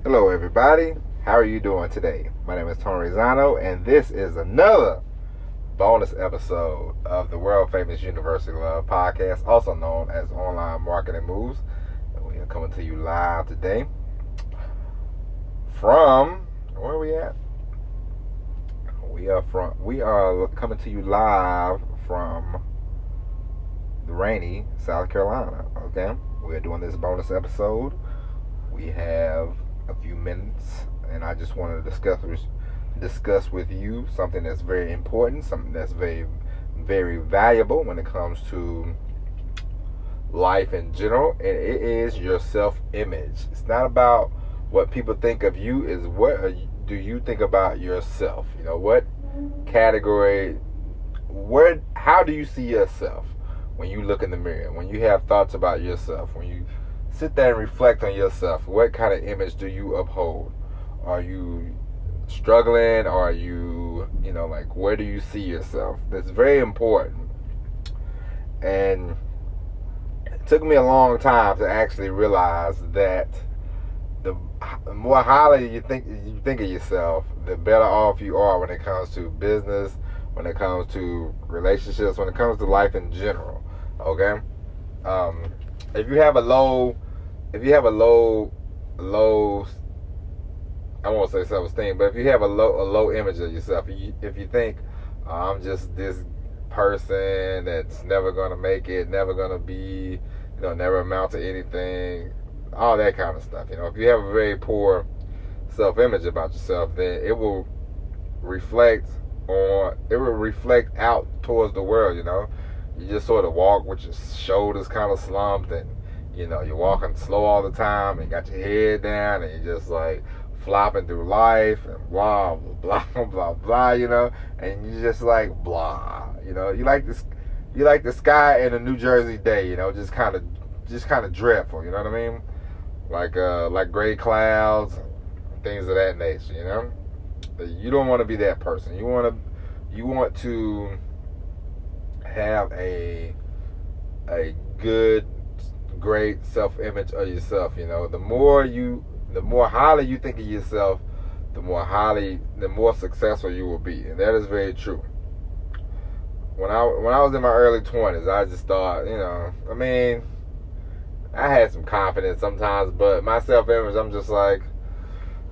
Hello, everybody. How are you doing today? My name is Tony Rizzano, and this is another bonus episode of the world famous University Love podcast, also known as Online Marketing Moves. And we are coming to you live today from where are we at? We are coming to you live from the rainy South Carolina. Okay, we are doing this bonus episode. We have a few minutes, and I just want to discuss with you something that's very important, something that's very, very valuable when it comes to life in general, and it is your self-image. It's not about what people think of you, is what do you think about yourself? You know, what category, how do you see yourself when you look in the mirror, when you have thoughts about yourself, when you sit there and reflect on yourself? What kind of image do you uphold? Are you struggling? Or are you, like, where do you see yourself? That's very important. And it took me a long time to actually realize that the more highly you think of yourself, the better off you are when it comes to business, when it comes to relationships, when it comes to life in general. Okay? If you have a low, I won't say self-esteem, but if you have a low image of yourself, if you think, I'm just this person that's never going to make it, never going to be, never amount to anything, all that kind of stuff. If you have a very poor self-image about yourself, then it will reflect out towards the world. You just sort of walk with your shoulders kind of slumped, and you're walking slow all the time, and you got your head down, and you're just like flopping through life, and blah blah blah blah blah, and you just like blah, you like the sky in a New Jersey day, just kind of dreadful, you know what I mean? Like gray clouds, things of that nature, You don't want to be that person. You want to have a good, great self-image of yourself. The more highly you think of yourself, the more successful you will be, and that is very true. When I was in my early 20s, I just thought, I had some confidence sometimes, but my self-image, I'm just like,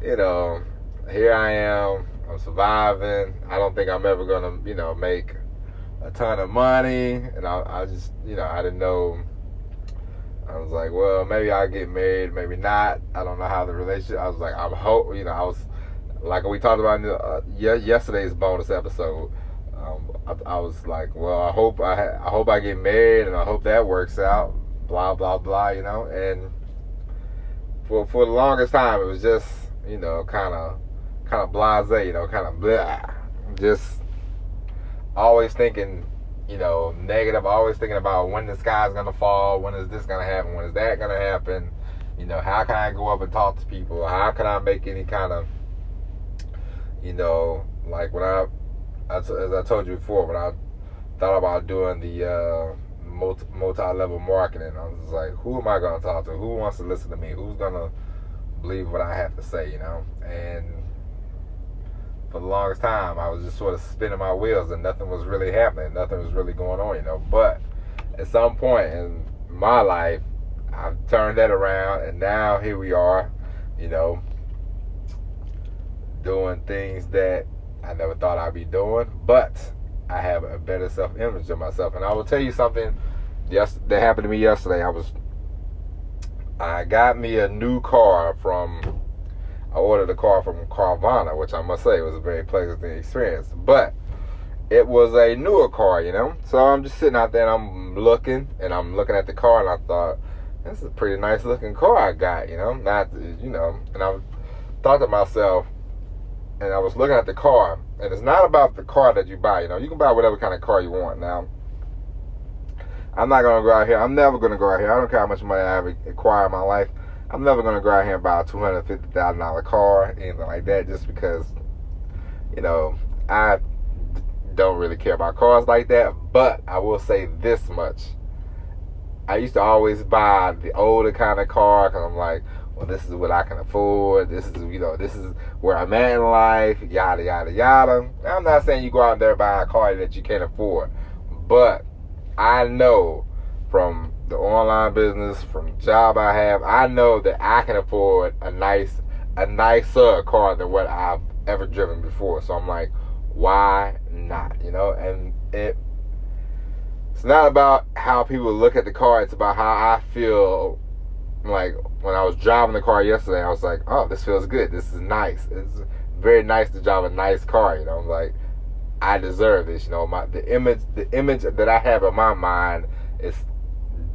here I am, I'm surviving. I don't think I'm ever gonna, make a ton of money, and I just, I didn't know. I was like, well, maybe I'll get married, maybe not. I don't know how the relationship. I was like, I was like we talked about in yesterday's bonus episode. I was like, well, I hope I get married, and I hope that works out. Blah blah blah, And for the longest time, it was just, kind of blasé, kind of blah, just always thinking, negative, always thinking about when the sky's gonna fall, when is this gonna happen, when is that gonna happen, how can I go up and talk to people, how can I make any kind of, like when as I told you before, when I thought about doing the multi-level marketing, I was like, who am I gonna talk to, who wants to listen to me, who's gonna believe what I have to say, and for the longest time, I was just sort of spinning my wheels, and nothing was really happening. Nothing was really going on, But at some point in my life, I've turned that around, and now here we are, doing things that I never thought I'd be doing. But I have a better self-image of myself. And I will tell you something that happened to me yesterday. I got me a new car I ordered a car from Carvana, which I must say was a very pleasant experience. But it was a newer car, So I'm just sitting out there, and I'm looking at the car, and I thought, this is a pretty nice looking car I got, and I thought to myself, and I was looking at the car, and it's not about the car that you buy, you can buy whatever kind of car you want. Now, I'm not going to go out here, I'm never going to go out here, I don't care how much money I acquire in my life, I'm never going to go out here and buy a $250,000 car, anything like that, just because, I don't really care about cars like that. But I will say this much. I used to always buy the older kind of car because I'm like, well, this is what I can afford. This is, this is where I'm at in life, yada, yada, yada. I'm not saying you go out there and buy a car that you can't afford, but I know from the online business, from the job I have, I know that I can afford a nicer car than what I've ever driven before. So I'm like, why not? And it's not about how people look at the car. It's about how I feel. Like when I was driving the car yesterday, I was like, oh, this feels good. This is nice. It's very nice to drive a nice car. I'm like, I deserve this. The image that I have in my mind is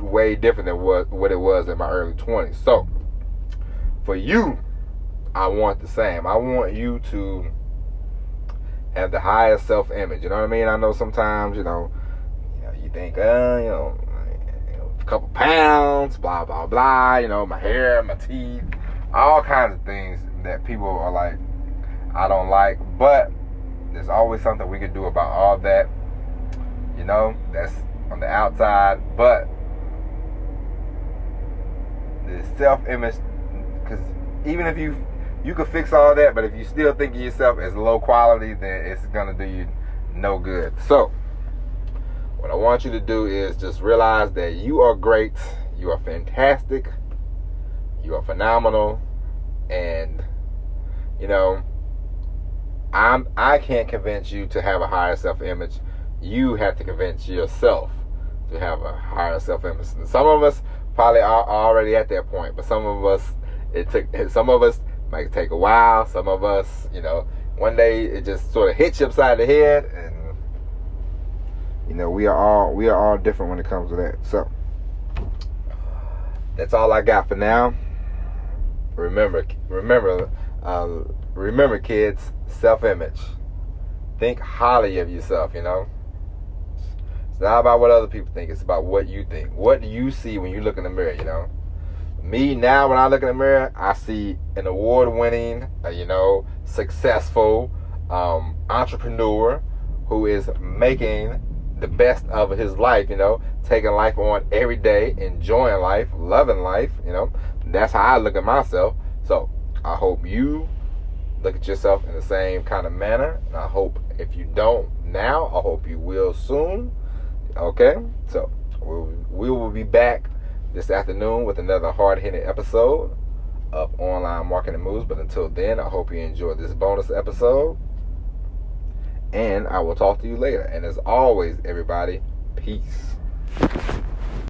way different than what it was in my early 20s. So for you, I want the same. I want you to have the highest self-image. You know what I mean? I know sometimes, you think, a couple pounds, blah, blah, blah, my hair, my teeth, all kinds of things that people are like, I don't like. But there's always something we can do about all that. That's on the outside. But the self-image, because even if you can fix all that, but if you still think of yourself as low quality, then it's going to do you no good. So what I want you to do is just realize that you are great, you are fantastic, you are phenomenal, and I can't convince you to have a higher self-image. You have to convince yourself to have a higher self-image. And some of us probably are already at that point, but some of us might take a while. Some of us, one day it just sort of hits you upside the head, and we are all different when it comes to that. So that's all I got for now. Remember, kids, self-image. Think highly of yourself. It's not about what other people think. It's about what you think. What do you see when you look in the mirror? Me now, when I look in the mirror, I see an award-winning, successful entrepreneur who is making the best of his life, taking life on every day, enjoying life, loving life, That's how I look at myself. So I hope you look at yourself in the same kind of manner. And I hope if you don't now, I hope you will soon. Okay? So we will be back this afternoon with another hard-hitting episode of Online Marketing Moves. But until then, I hope you enjoyed this bonus episode. And I will talk to you later. And as always, everybody, peace.